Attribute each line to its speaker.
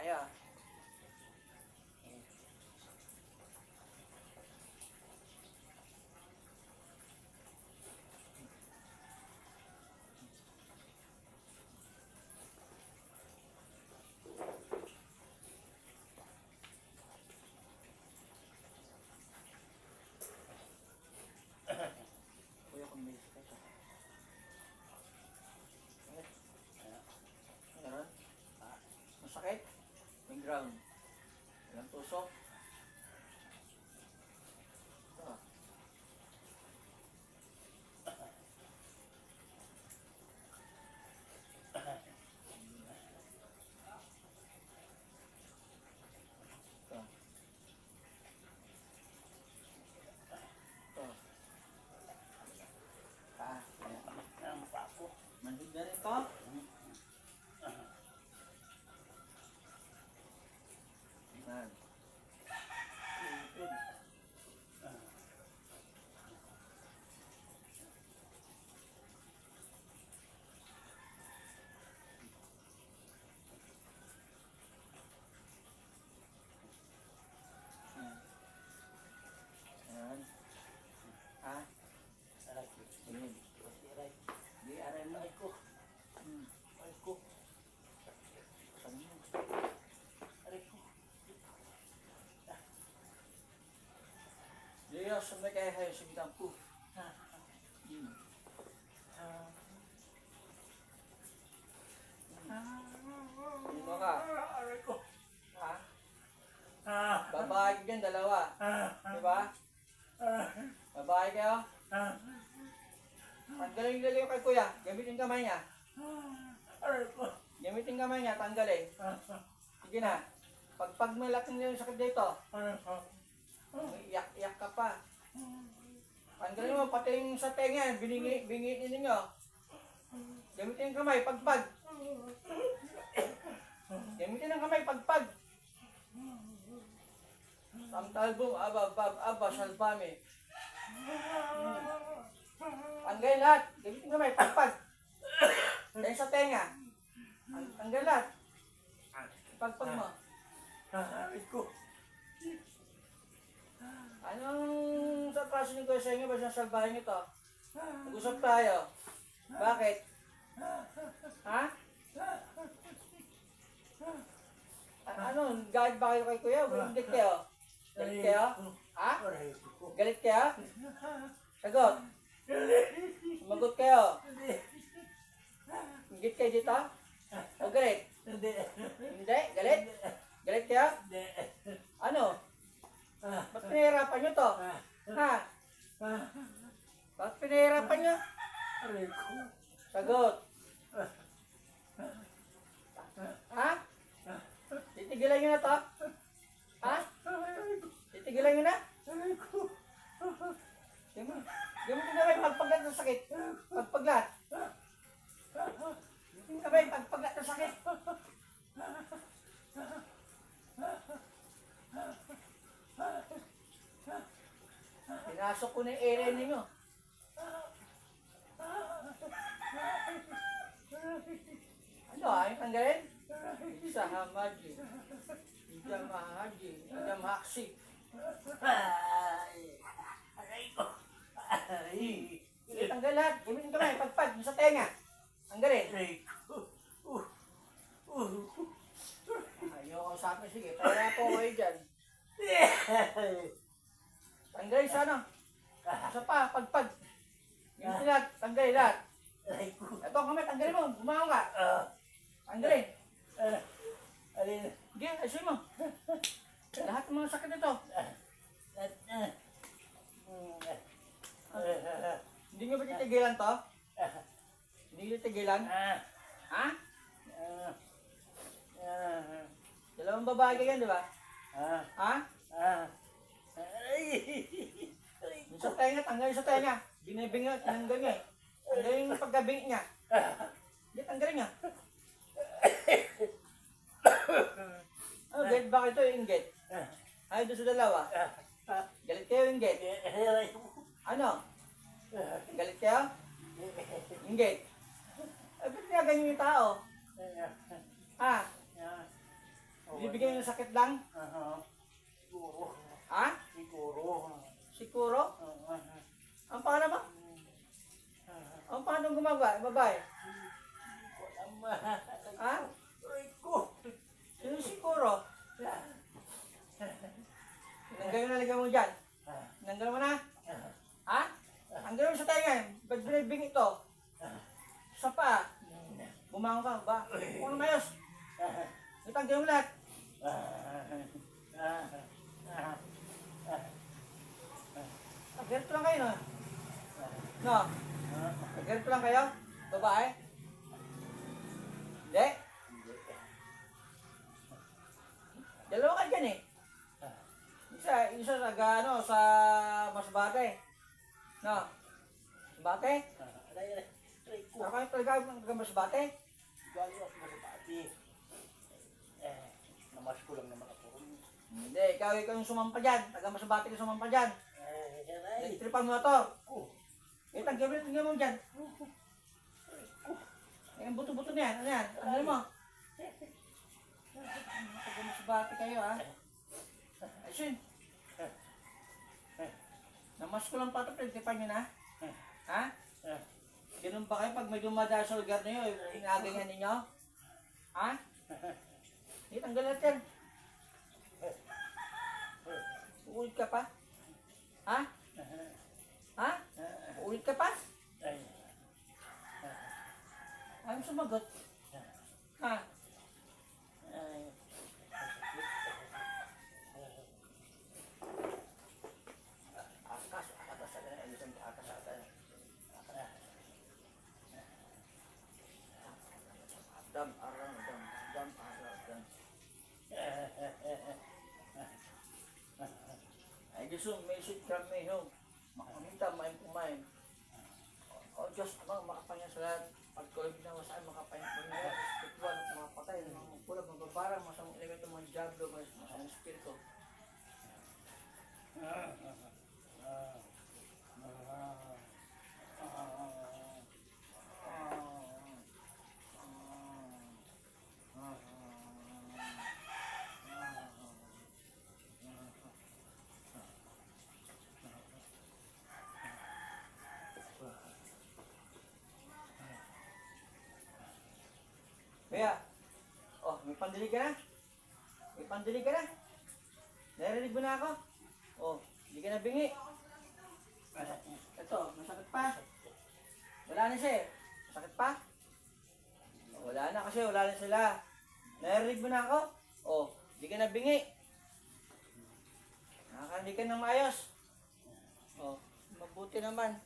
Speaker 1: tayo. Kuya, kung may sakit ka. Meron? Masakit? May ground. Walang tusok. Ito. Ito. Ito.
Speaker 2: Ang papo.
Speaker 1: Manhid na rin to. Yan. Ipid. Yan. Ha?
Speaker 2: Aray.
Speaker 1: Tingin.
Speaker 2: Aray.
Speaker 1: Di aray mo.
Speaker 2: Aray ko. Aray ko.
Speaker 1: Sabi mo.
Speaker 2: Aray ko.
Speaker 1: Diyos, may kaya kayo sa bitang po. Sino ka?
Speaker 2: Aray ko.
Speaker 1: Ha? Babae dyan, dalawa. Diba? Babae kayo? Tanggalin yung kay kuya. Gamitin kamay niya.
Speaker 2: Aray ko.
Speaker 1: Gamitin kamay niya, tanggalin. Sige na. Pag malaking yung sakit dito,
Speaker 2: Aray ko.
Speaker 1: iyak ka pa. Tanggalin mo, pati yung sa tenga, bingitin ninyo. Gamitin yung kamay, pagpag. Gamitin ang kamay, pagpag. Samtalbong, aba, salbame. Tanggalin lahat. Gamitin yung kamay, pagpag. Dahil sa tenga. Tanggal lahat. Pagpag mo.
Speaker 2: Aray ko.
Speaker 1: Anong sa klase ng sa inyo ba sa salbahin ito? Mag-usap tayo. Bakit? Ha? Ano? Galit ba kayo kay kuya? Galit kayo? Galit kayo? Ha?
Speaker 2: Aray ko.
Speaker 1: Galit kayo? Sagot. Sumagot kayo. Gigit kayo dito? O galit?
Speaker 2: Hindi.
Speaker 1: Hindi? Galit? Galit kayo?
Speaker 2: Hindi.
Speaker 1: Ano? Ba't pinahirapan nyo to? Ha? Ba't pinahirapan nyo?
Speaker 2: Aray ko.
Speaker 1: Sagot. Ha? Titigilan nyo na to? Ha? Titigilan nyo na?
Speaker 2: Aray ko.
Speaker 1: Gamitin na kayo pagpaglat ng sakit. Pagpaglat. Gamitin na kayo pagpaglat ng sakit. Pinasok ko na yung area ninyo. Ano, ayaw tanggalin? Isa hamaji. Ija mahaji. Ija mahaksi.
Speaker 2: Aray ko. Aray.
Speaker 1: Sige, tanggal lahat. Gamitin ko na, pagpag, yung sa tenga. Tanggalin.
Speaker 2: Aray ko.
Speaker 1: Ayaw ko sa akin, sige. Kaya po kayo dyan. Tanggalin sa ano? Isa pa, pagpag. Gamitin lahat, tanggalin lahat.
Speaker 2: Aray ko.
Speaker 1: Ito ang kamay, tanggalin mo. Bumangon ka. Tanggalin.
Speaker 2: Alin.
Speaker 1: Sige, ayusin mo. Lahat ng mga sakit nito. Hindi nyo ba titigilan to? Hindi nyo titigilan? Ha? Dalawang babae kayo, di ba? Ha? Yung sa tenga, tanggalin sa tenga. Binibinga, tinanggal niya. Tanggalin yung pagkabing niya. Hindi, tanggalin niya. Ano, galit ba kayo ito yung inggit? Ay, doon sa dalawa. Galit kayo yung inggit? Ano? Galit kayo? Inggit? Ay, ba't kaya ganyan yung tao? Ha? Hindi binibigay ng sakit lang?
Speaker 2: Siguro.
Speaker 1: Ha?
Speaker 2: Siguro.
Speaker 1: Siguro? Ang paano mo? Ang paano gumagawa? Babae? Ha?
Speaker 2: Aray ko.
Speaker 1: Sino siguro? Nanggal na lagyan mo dyan. Nanggal mo na? Ha? Nanggal mo sa tayo ba't binibing ito? Sa pa? Bumangon ka ba? Kung ano mayos? Itanggal mo lahat. Ganito lang kayo, no? No? Ganito lang kayo? Babae? Hindi? Dalawa kayo dyan eh. Isa sa ano, sa Masbate. No? Masbate?
Speaker 2: Aray ko.
Speaker 1: Ano kayo talaga ng Masbate?
Speaker 2: Galing ako sa pati. Namas ko lang naman ako.
Speaker 1: Hindi, ikaw yung sumampa dyan. Taga Masbate ka sumampa dyan.
Speaker 2: Aray.
Speaker 1: Nagtripan mo na to.
Speaker 2: ko.
Speaker 1: Tingnan mo dyan. Yung buto-buto na yan. Ano yan? Ano mo? Taga Masbate kayo, ha? Ayun. Namas ko lang pato, pinagtipan nyo na. Ha? Ganun ba kayo pag may dumadaan sa lugar nyo, inaganyan ninyo? Ha? Hindi, tanggal natin. Uulit ka pa? Ha? Ha? Uulit ka pa? Ayaw mo sumagot. Ha? Dam, arang, dam, arang, dam. Ay, gusto, may sit kami, no? Makamita, main kumain. O Diyos, amang makapanya sa lahat. Pagkulang ginawa sa akin, makapanya sa lahat. Espiritual, mga patay, mga pulang, mababarang, masamang elemento, mga diablo, masamang espiritu. Kaya, oh, may pandili ka na? May pandili ka na? Narinig mo na ako? Oh, hindi ka na bingi. Ito, masakit pa. Wala na siya eh. Masakit pa? Wala na kasi wala na sila. Narinig mo na ako? Oh, hindi ka na bingi. Nakakandi ka ng maayos. Oh, mabuti naman.